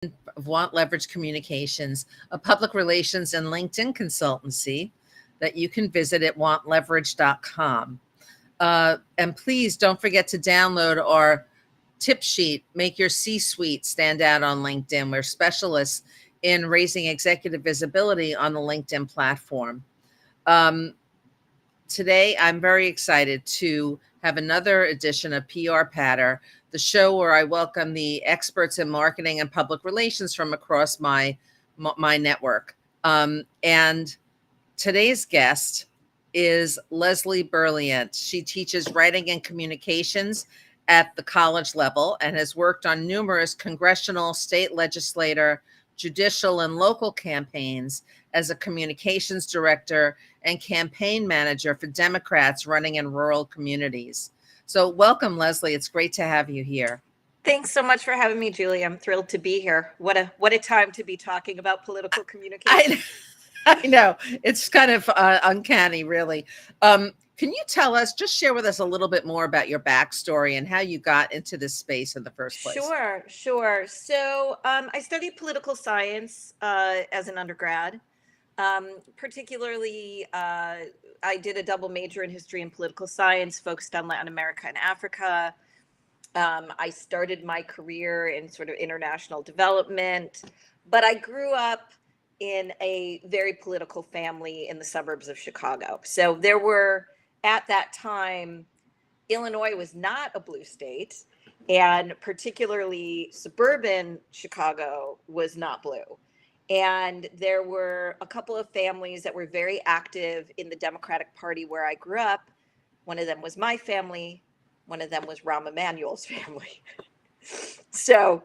of Want Leverage Communications, a public relations and LinkedIn consultancy that you can visit at wantleverage.com. And please don't forget to download our tip sheet, Make Your C-Suite Stand Out on LinkedIn. We're specialists in raising executive visibility on the LinkedIn platform. Today, I'm very excited to have another edition of PR Patter, the show where I welcome the experts in marketing and public relations from across my network. And today's guest is Leslie Berliant. She teaches writing and communications at the college level and has worked on numerous congressional, state legislator, judicial, and local campaigns as a communications director and campaign manager for Democrats running in rural communities. So welcome, Leslie. It's great to have you here. Thanks so much for having me, Julie. I'm thrilled to be here. What a time to be talking about political communication. I know. It's kind of uncanny, really. Can you tell us, just share with us a little bit more about your backstory and how you got into this space in the first place? Sure. So I studied political science as an undergrad. Particularly, I did a double major in history and political science, focused on Latin America and Africa. I started my career in sort of international development, but I grew up in a very political family in the suburbs of Chicago. So there were, at that time, Illinois was not a blue state, and particularly suburban Chicago was not blue. And there were a couple of families that were very active in the Democratic Party where I grew up. One of them was my family. One of them was Rahm Emanuel's family. So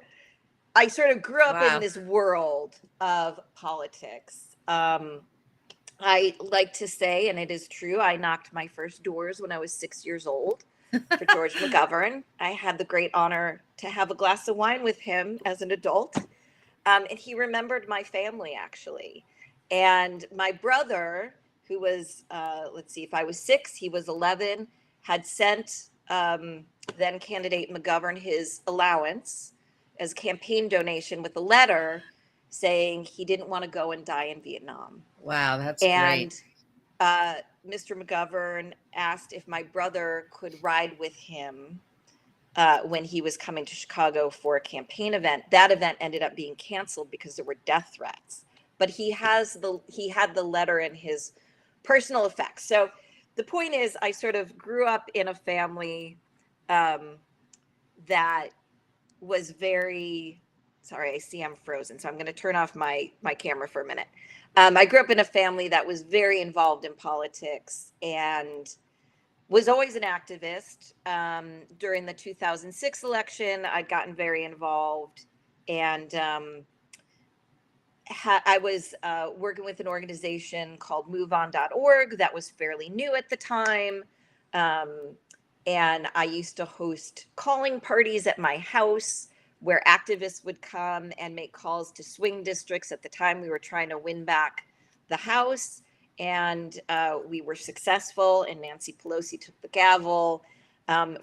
I sort of grew up in this world of politics. I like to say, and it is true, I knocked my first doors when I was 6 years old for George McGovern. I had the great honor to have a glass of wine with him as an adult. And he remembered my family, actually. And my brother, who was, if I was 6, he was 11, had sent then candidate McGovern his allowance as campaign donation with a letter saying he didn't want to go and die in Vietnam. Wow, that's great. And Mr. McGovern asked if my brother could ride with him when he was coming to Chicago for a campaign event. That event ended up being canceled because there were death threats. But he had the letter in his personal effects. So the point is, I sort of grew up in a family that was very, sorry, I see I'm frozen, so I'm going to turn off my camera for a minute. I grew up in a family that was very involved in politics and was always an activist. During the 2006 election, I'd gotten very involved, and I was working with an organization called MoveOn.org that was fairly new at the time. And I used to host calling parties at my house where activists would come and make calls to swing districts. At the time, we were trying to win back the House. And we were successful, and Nancy Pelosi took the gavel.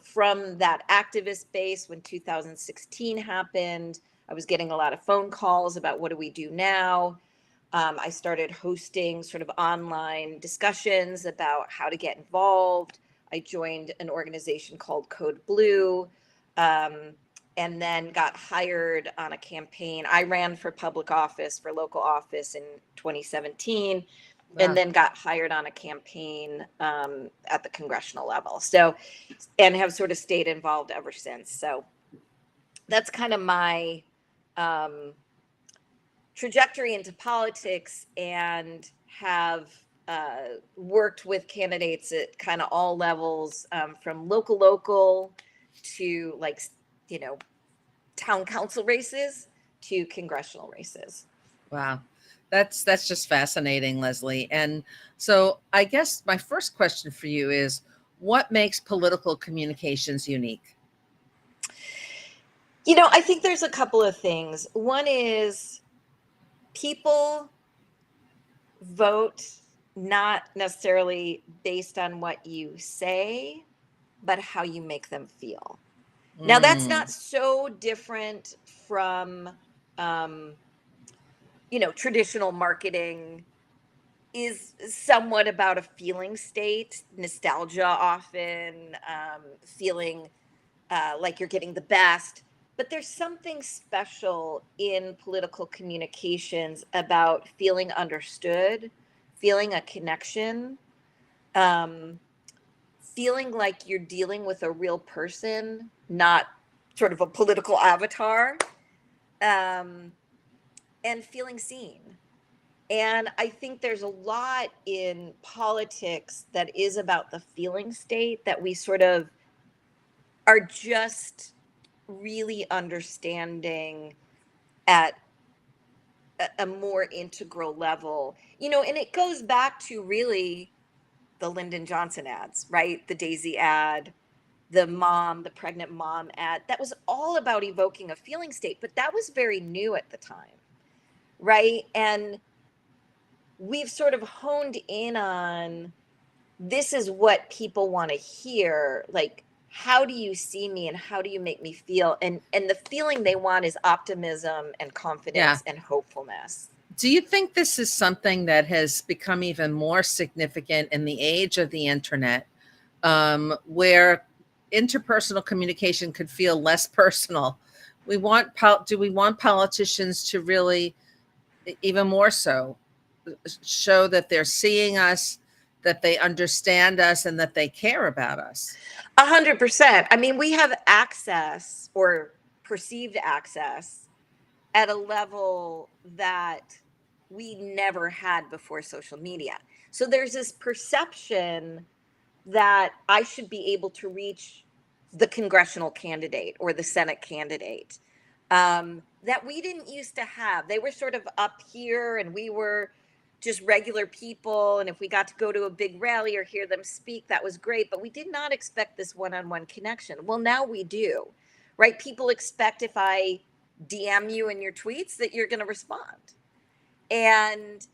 From that activist base, when 2016 happened, I was getting a lot of phone calls about what do we do now. I started hosting sort of online discussions about how to get involved. I joined an organization called Code Blue, and then got hired on a campaign. I ran for public office, for local office in 2017. Wow. And then got hired on a campaign at the congressional level. So, and have sort of stayed involved ever since. So that's kind of my trajectory into politics, and have worked with candidates at kind of all levels, from local to town council races to congressional races. Wow. That's just fascinating, Leslie. And so I guess my first question for you is, what makes political communications unique? I think there's a couple of things. One is people vote not necessarily based on what you say, but how you make them feel. Now, that's not so different from um, traditional marketing is somewhat about a feeling state, nostalgia often, feeling like you're getting the best. But there's something special in political communications about feeling understood, feeling a connection, um, feeling like you're dealing with a real person, not sort of a political avatar, um, and feeling seen. And I think there's a lot in politics that is about the feeling state that we sort of are just really understanding at a more integral level. And it goes back to really the Lyndon Johnson ads, right? The Daisy ad, the pregnant mom ad. That was all about evoking a feeling state, but that was very new at the time, right? And we've sort of honed in on this is what people want to hear, like how do you see me and how do you make me feel, and the feeling they want is optimism and Yeah. confidence and hopefulness. Do you think this is something that has become even more significant in the age of the internet, where interpersonal communication could feel less personal? Do we want politicians to really, even more so, show that they're seeing us, that they understand us, and that they care about us? 100%. I mean, we have access or perceived access at a level that we never had before social media. So there's this perception that I should be able to reach the congressional candidate or the Senate candidate, that we didn't used to have. They were sort of up here and we were just regular people. And if we got to go to a big rally or hear them speak, that was great. But we did not expect this one on one connection. Well, now we do, right? People expect if I DM you in your tweets that you're going to respond. And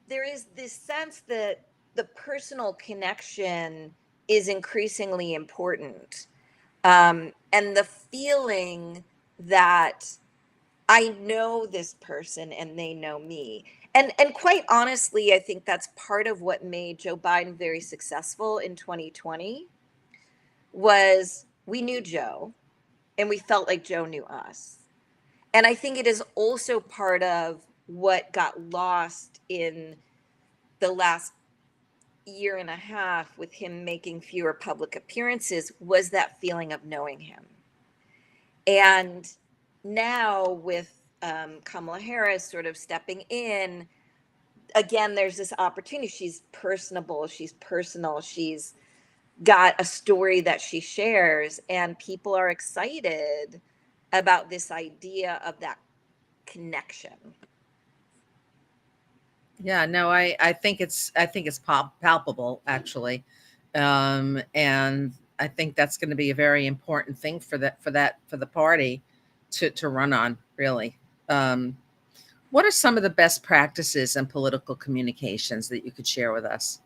there is this sense that the personal connection is increasingly important. And the feeling that I know this person and they know me. And quite honestly, I think that's part of what made Joe Biden very successful in 2020 was we knew Joe and we felt like Joe knew us. And I think it is also part of what got lost in the last year and a half with him making fewer public appearances was that feeling of knowing him. And now with Kamala Harris sort of stepping in, again, there's this opportunity. She's personable, she's personal, she's got a story that she shares, and people are excited about this idea of that connection. Yeah, no, I think it's palpable actually, and I think that's going to be a very important thing for the party to run on. Really, um, what are some of the best practices in political communications that you could share with us?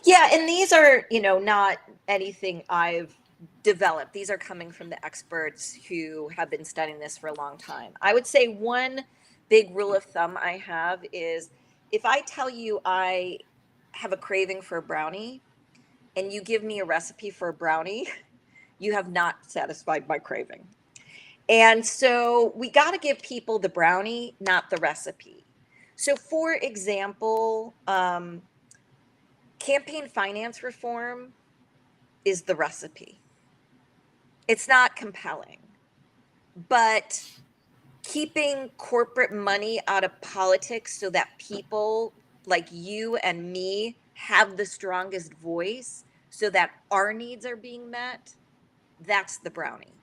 Yeah, and these are, not anything I've developed. These are coming from the experts who have been studying this for a long time. I would say one big rule of thumb I have is if I tell you I have a craving for a brownie and you give me a recipe for a brownie, you have not satisfied my craving. And so we got to give people the brownie, not the recipe. So, for example, campaign finance reform is the recipe. It's not compelling, but keeping corporate money out of politics so that people like you and me have the strongest voice so that our needs are being met, that's the brownie,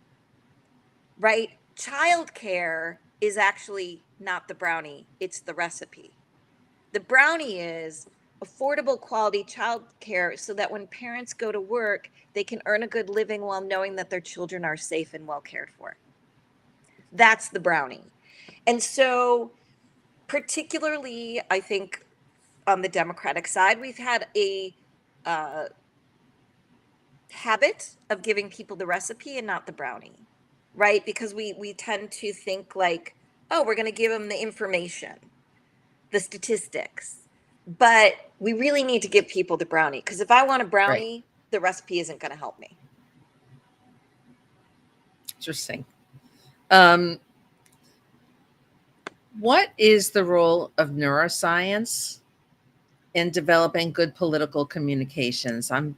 right? Childcare is actually not the brownie, it's the recipe. The brownie is affordable quality childcare so that when parents go to work, they can earn a good living while knowing that their children are safe and well cared for. That's the brownie. And so, particularly, I think on the Democratic side, we've had a uh, habit of giving people the recipe and not the brownie, right? Because we tend to think like oh, we're going to give them the information, the statistics. But we really need to give people the brownie, because if I want a Right. brownie, the recipe isn't going to help me. Interesting. Um, what is the role of neuroscience in developing good political communications? I'm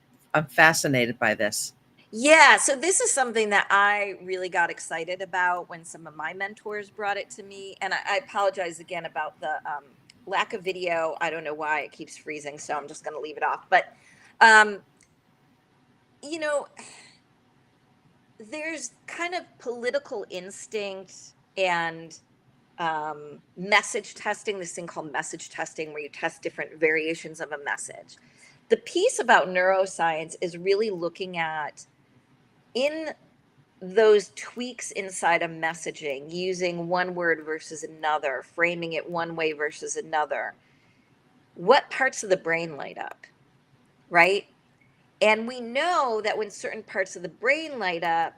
fascinated by this. Yeah, so this is something that I really got excited about when some of my mentors brought it to me. And I apologize again about the lack of video. I don't know why it keeps freezing, so I'm just going to leave it off. But, um, you know, there's kind of political instinct and message testing, this thing called message testing, where you test different variations of a message. The piece about neuroscience is really looking at, in those tweaks inside of messaging, using one word versus another, framing it one way versus another, what parts of the brain light up, right? And we know that when certain parts of the brain light up,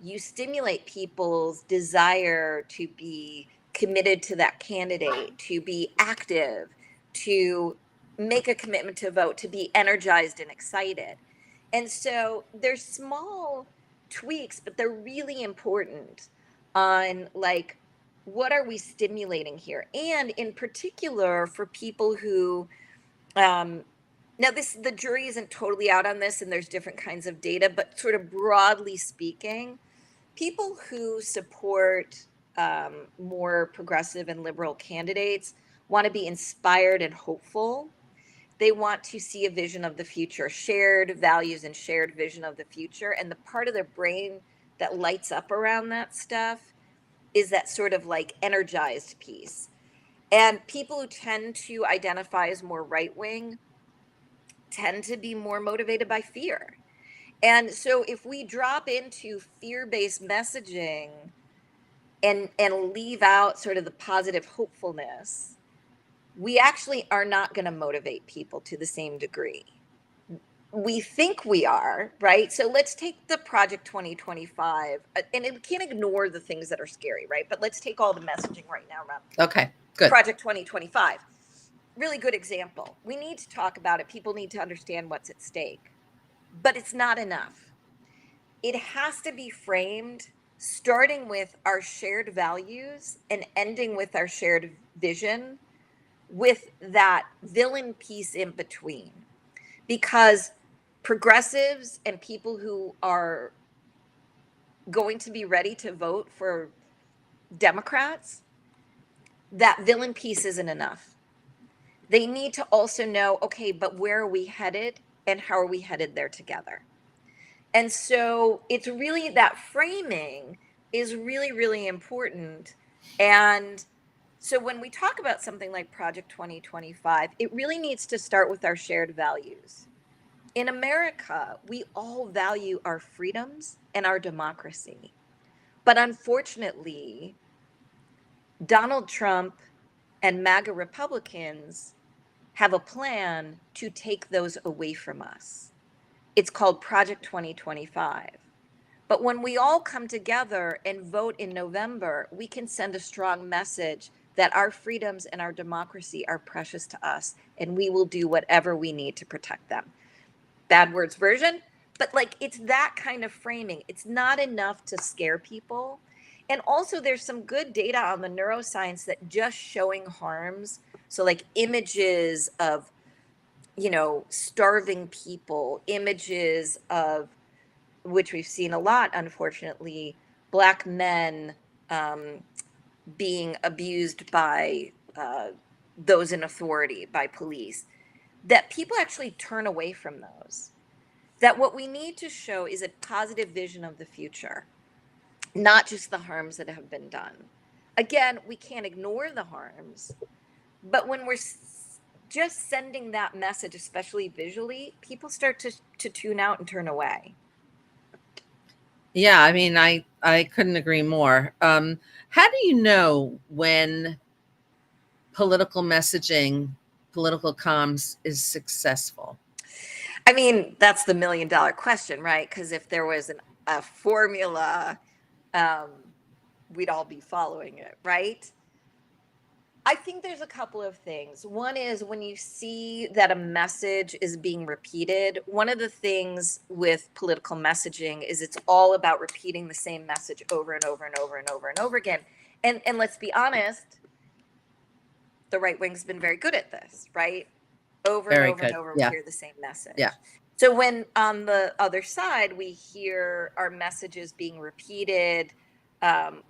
you stimulate people's desire to be committed to that candidate, to be active, to make a commitment to vote, to be energized and excited. And so there's small tweaks, but they're really important on, like, what are we stimulating here? And in particular for people who, um, now this, the jury isn't totally out on this and there's different kinds of data, but sort of broadly speaking, people who support more progressive and liberal candidates want to be inspired and hopeful. They want to see a vision of the future, shared values and shared vision of the future. And the part of their brain that lights up around that stuff is that sort of like energized piece. And people who tend to identify as more right wing tend to be more motivated by fear. And so if we drop into fear-based messaging and leave out sort of the positive hopefulness, we actually are not going to motivate people to the same degree. We think we are, right? So let's take the Project 2025, and we can't ignore the things that are scary, right? But let's take all the messaging right now around Okay, good. Project 2025. Really good example. We need to talk about it. People need to understand what's at stake, but it's not enough. It has to be framed starting with our shared values and ending with our shared vision, with that villain piece in between. Because progressives and people who are going to be ready to vote for Democrats, that villain piece isn't enough. They need to also know, okay, but where are we headed and how are we headed there together? And so it's really, that framing is really, really important. And so when we talk about something like Project 2025, it really needs to start with our shared values. In America, we all value our freedoms and our democracy. But unfortunately, Donald Trump and MAGA Republicans have a plan to take those away from us. It's called Project 2025. But when we all come together and vote in November, we can send a strong message that our freedoms and our democracy are precious to us, and we will do whatever we need to protect them. Bad words version, but like, it's that kind of framing. It's not enough to scare people. And also there's some good data on the neuroscience that just showing harms, so like images of, starving people, images of, which we've seen a lot, unfortunately, Black men um, being abused by those in authority, by police, that people actually turn away from those. That what we need to show is a positive vision of the future, not just the harms that have been done. Again, we can't ignore the harms, but when we're just sending that message, especially visually, people start to tune out and turn away. Yeah, I mean, I couldn't agree more. How do you know when political messaging, political comms is successful? I mean, that's the $1 million question, right? Because if there was a formula, um, we'd all be following it, right? I think there's a couple of things. One is when you see that a message is being repeated, one of the things with political messaging is it's all about repeating the same message over and over and over and over and over again. And let's be honest, the right wing's been very good at this, right? Over and Very over and good. over, we Yeah. hear the same message. Yeah. So when on the other side, we hear our messages being repeated,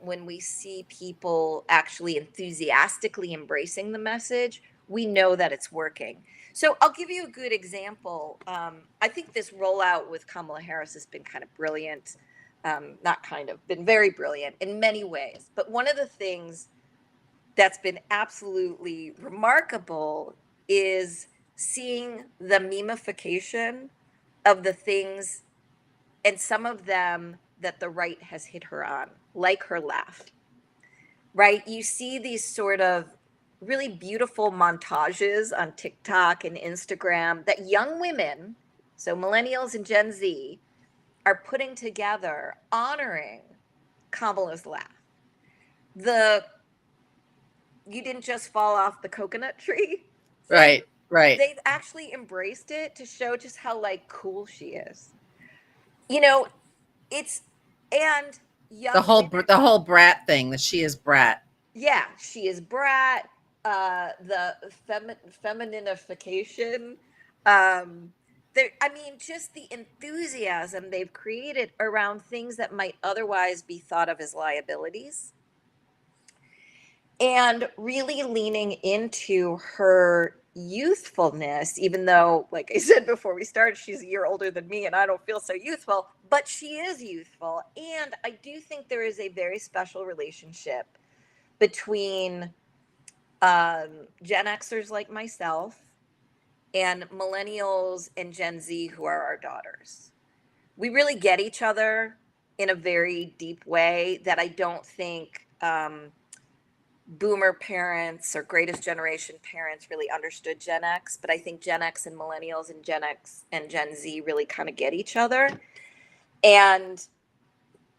when we see people actually enthusiastically embracing the message, we know that it's working. So I'll give you a good example. I think this rollout with Kamala Harris has been kind of brilliant. Not kind of, been very brilliant in many ways. But one of the things that's been absolutely remarkable is seeing the memification of the things, and some of them that the right has hit her on, like her laugh, right? You see these sort of really beautiful montages on TikTok and Instagram that young women, so millennials and Gen Z, are putting together honoring Kamala's laugh. The you didn't just fall off the coconut tree thing. Right. Right. They've actually embraced it to show just how like cool she is. You know, it's and The young whole women. the whole brat thing, that she is brat. Yeah, she is brat. The femininification. There, I mean, just the enthusiasm they've created around things that might otherwise be thought of as liabilities, and really leaning into her youthfulness, even though, like I said before we started, she's a year older than me and I don't feel so youthful, but she is youthful. And I do think there is a very special relationship between Gen Xers like myself and millennials and Gen Z who are our daughters. We really get each other in a very deep way that I don't think boomer parents or greatest generation parents really understood Gen X, but I think Gen X and millennials and Gen X and Gen Z really kind of get each other. And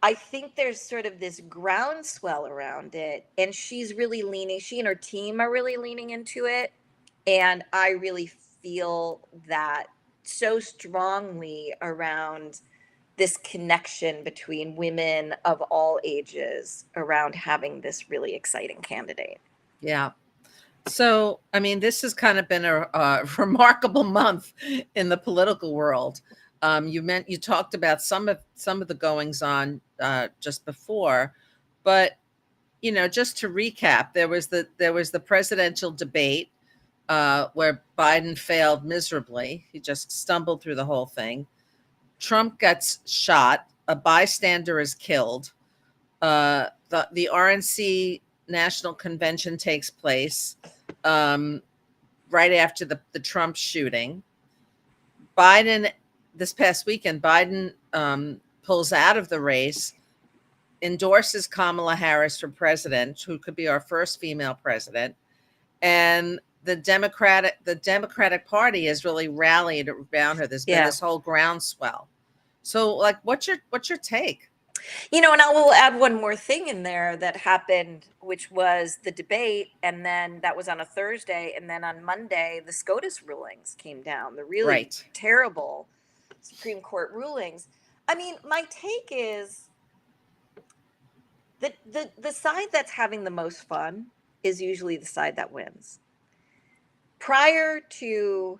I think there's sort of this groundswell around it. And she's really leaning, she and her team are really leaning into it. And I really feel that so strongly around this connection between women of all ages around having this really exciting candidate. Yeah. So, I mean, this has kind of been a remarkable month in the political world. You talked about some of the goings on just before, but just to recap, there was the presidential debate where Biden failed miserably. He just stumbled through the whole thing. Trump gets shot. A bystander is killed. The RNC National Convention takes place um, right after the Trump shooting. Biden, this past weekend, Biden pulls out of the race, endorses Kamala Harris for president, who could be our first female president, and the Democratic Party has really rallied around her. There's been this whole groundswell. So, like, what's your take? And I will add one more thing in there that happened, which was the debate. And then that was on a Thursday. And then on Monday, the SCOTUS rulings came down, the really Right. terrible Supreme Court rulings. I mean, my take is that the side that's having the most fun is usually the side that wins. Prior to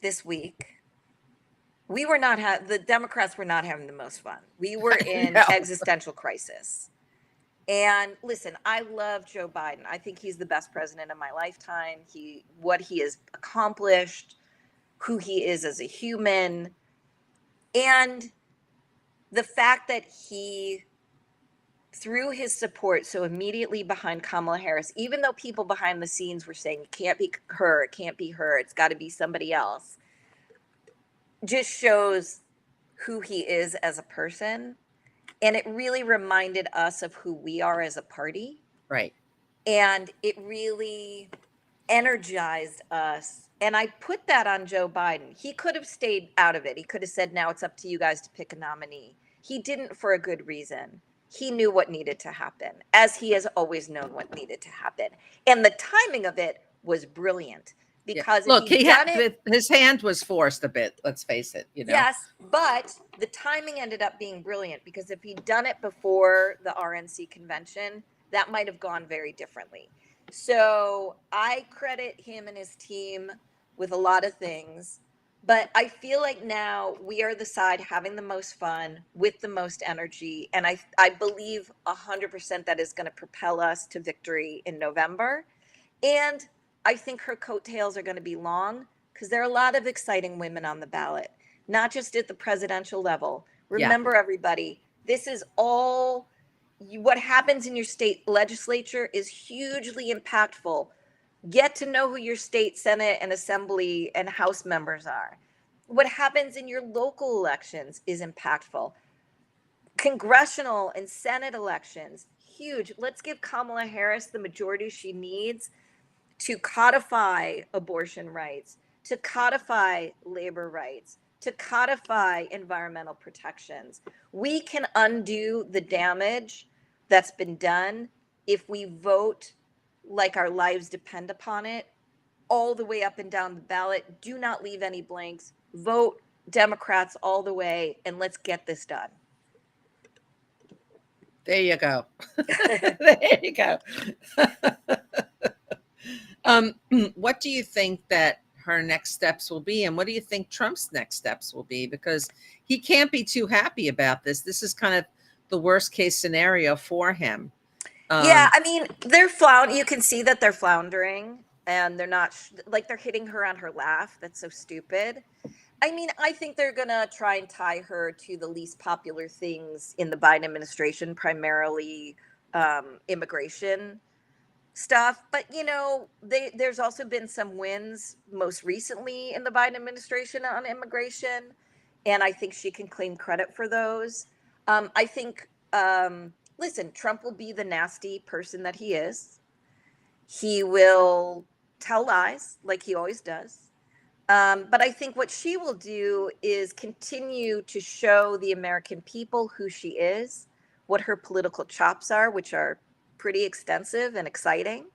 this week, the Democrats were not having the most fun. We were in No. existential crisis. And listen, I love Joe Biden. I think he's the best president of my lifetime. What he has accomplished, who he is as a human, and the fact that he threw his support so immediately behind Kamala Harris, even though people behind the scenes were saying it can't be her, it can't be her, it's got to be somebody else, just shows who he is as a person. And it really reminded us of who we are as a party. Right. And it really energized us. And I put that on Joe Biden. He could have stayed out of it. He could have said, now it's up to you guys to pick a nominee. He didn't, for a good reason. he knew what needed to happen, as he has always known what needed to happen. And the timing of it was brilliant, Yeah. because if Look, he'd done it, his hand was forced a bit. Let's face it. yes, but the timing ended up being brilliant, because if he'd done it before the RNC convention, that might have gone very differently. So I credit him and his team with a lot of things, but I feel like now we are the side having the most fun with the most energy, and I believe 100% that is going to propel us to victory in November. And I think her coattails are going to be long, because there are a lot of exciting women on the ballot, not just at the presidential level. Yeah. Remember, everybody, this is all what happens in your state legislature is hugely impactful. Get to know who your state Senate and Assembly and House members are. What happens in your local elections is impactful. Congressional and Senate elections, huge. Let's give Kamala Harris the majority she needs to codify abortion rights, to codify labor rights, to codify environmental protections. We can undo the damage that's been done if we vote like our lives depend upon it, all the way up and down the ballot. Do not leave any blanks. Vote Democrats all the way, and let's get this done. There you go. There you go. What do you think that her next steps will be, and what do you think Trump's next steps will be? Because he can't be too happy about this. This is kind of the worst case scenario for him. Yeah, I mean, they're floundering. You can see that they're floundering, and they're not like they're hitting her on her laugh. That's so stupid. I mean, I think they're gonna try and tie her to the least popular things in the Biden administration, primarily immigration stuff. But there's also been some wins most recently in the Biden administration on immigration, and I think she can claim credit for those. I think, listen, Trump will be the nasty person that he is. He will tell lies like he always does. But I think what she will do is continue to show the American people who she is, what her political chops are, which are pretty extensive and exciting.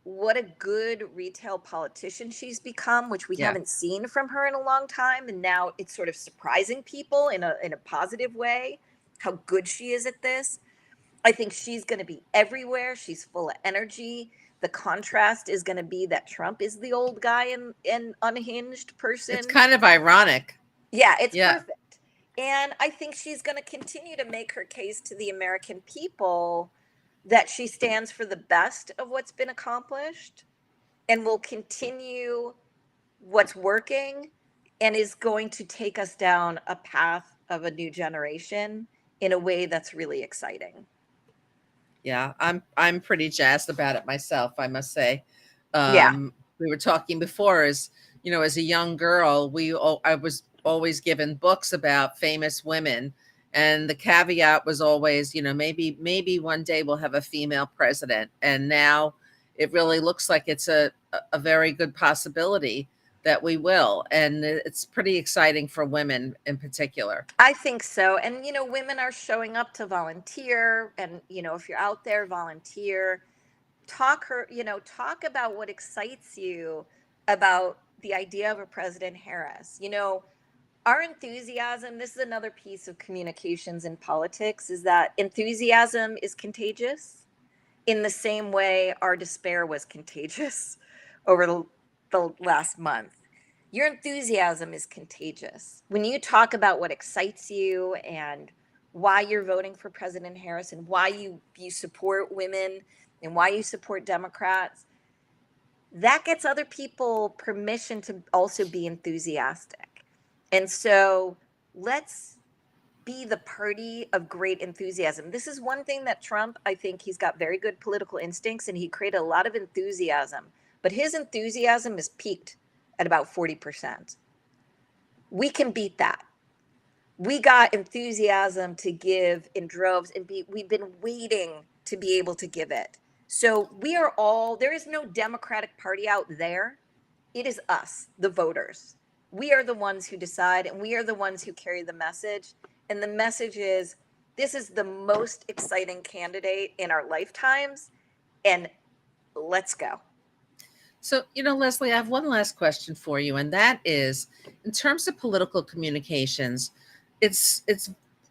What a good retail politician she's become, which we Yeah. haven't seen from her in a long time. And now it's sort of surprising people in a positive way how good she is at this. I think she's going to be everywhere. She's full of energy. The contrast is going to be that Trump is the old guy and unhinged It's person. kind of ironic. Yeah, it's Yeah. perfect. And I think she's going to continue to make her case to the American people that she stands for the best of what's been accomplished and will continue what's working, and is going to take us down a path of a new generation in a way that's really exciting. Yeah, I'm pretty jazzed about it myself, I must say. Yeah. We were talking before, as a young girl, I was always given books about famous women, and the caveat was always, maybe one day we'll have a female president. And now it really looks like it's a very good possibility that we will, and it's pretty exciting for women in particular. I think so. And, women are showing up to volunteer. And, if you're out there, volunteer, talk about what excites you about the idea of a President Harris. Our enthusiasm, this is another piece of communications in politics, is that enthusiasm is contagious in the same way our despair was contagious over the last month. Your enthusiasm is contagious. When you talk about what excites you and why you're voting for President Harris and why you support women and why you support Democrats, that gets other people permission to also be enthusiastic. And so let's be the party of great enthusiasm. This is one thing that Trump, I think he's got very good political instincts, and he created a lot of enthusiasm, but his enthusiasm is peaked at about 40%. We can beat that. We got enthusiasm to give in droves, and we've been waiting to be able to give it. So there is no Democratic Party out there. It is us, the voters. We are the ones who decide, and we are the ones who carry the message. And the message is this is the most exciting candidate in our lifetimes, and let's go. So, Leslie, I have one last question for you, and that is, in terms of political communications, it's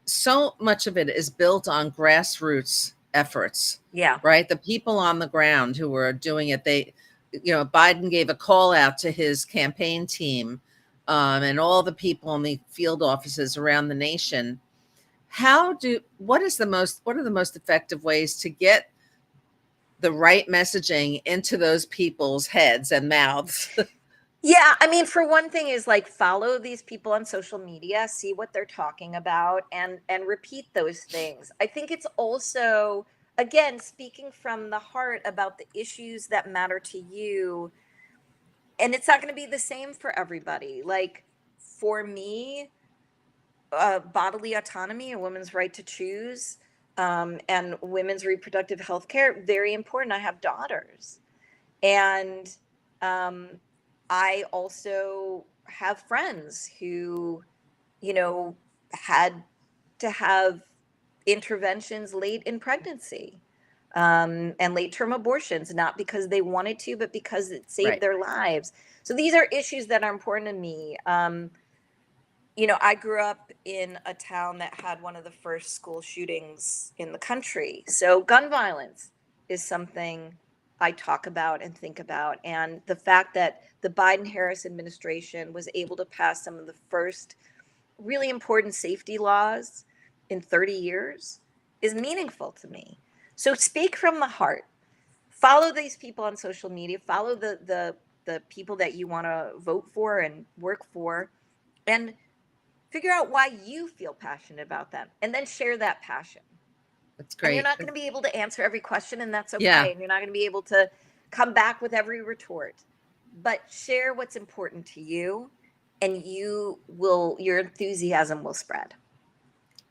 so much of it is built on grassroots efforts, Yeah. right? The people on the ground who are doing it, Biden gave a call out to his campaign team, and all the people in the field offices around the nation. What are the most effective ways to get the right messaging into those people's heads and mouths? Yeah, I mean, for one thing is like follow these people on social media, see what they're talking about, and repeat those things. I think it's also, again, speaking from the heart about the issues that matter to you, and it's not going to be the same for everybody. Like for me, bodily autonomy, a woman's right to choose, and women's reproductive health care, very important. I have daughters. And um, I also have friends who, had to have interventions late in pregnancy, and late term abortions, not because they wanted to, but because it saved Right. their lives. So these are issues that are important to me. I grew up in a town that had one of the first school shootings in the country. So gun violence is something I talk about and think about. And the fact that the Biden Harris administration was able to pass some of the first really important safety laws in 30 years is meaningful to me. So speak from the heart. Follow these people on social media, follow the people that you want to vote for and work for, and figure out why you feel passionate about them, and then share that passion. That's And you're great. not going to be able to answer every question, and that's Yeah, okay. And you're not going to be able to come back with every retort, but share what's important to you, and your enthusiasm will spread.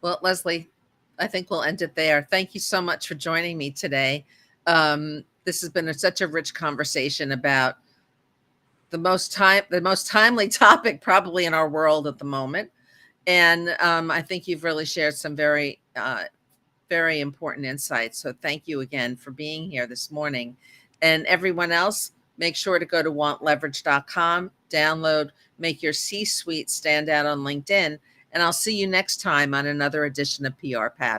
well, Leslie, I think we'll end it there. Thank you so much for joining me today. This has been such a rich conversation about the most timely topic probably in our world at the moment. And I think you've really shared some very important insights. So thank you again for being here this morning. And everyone else, make sure to go to wantleverage.com, download, make your C-suite stand out on LinkedIn. And I'll see you next time on another edition of PR Pattern.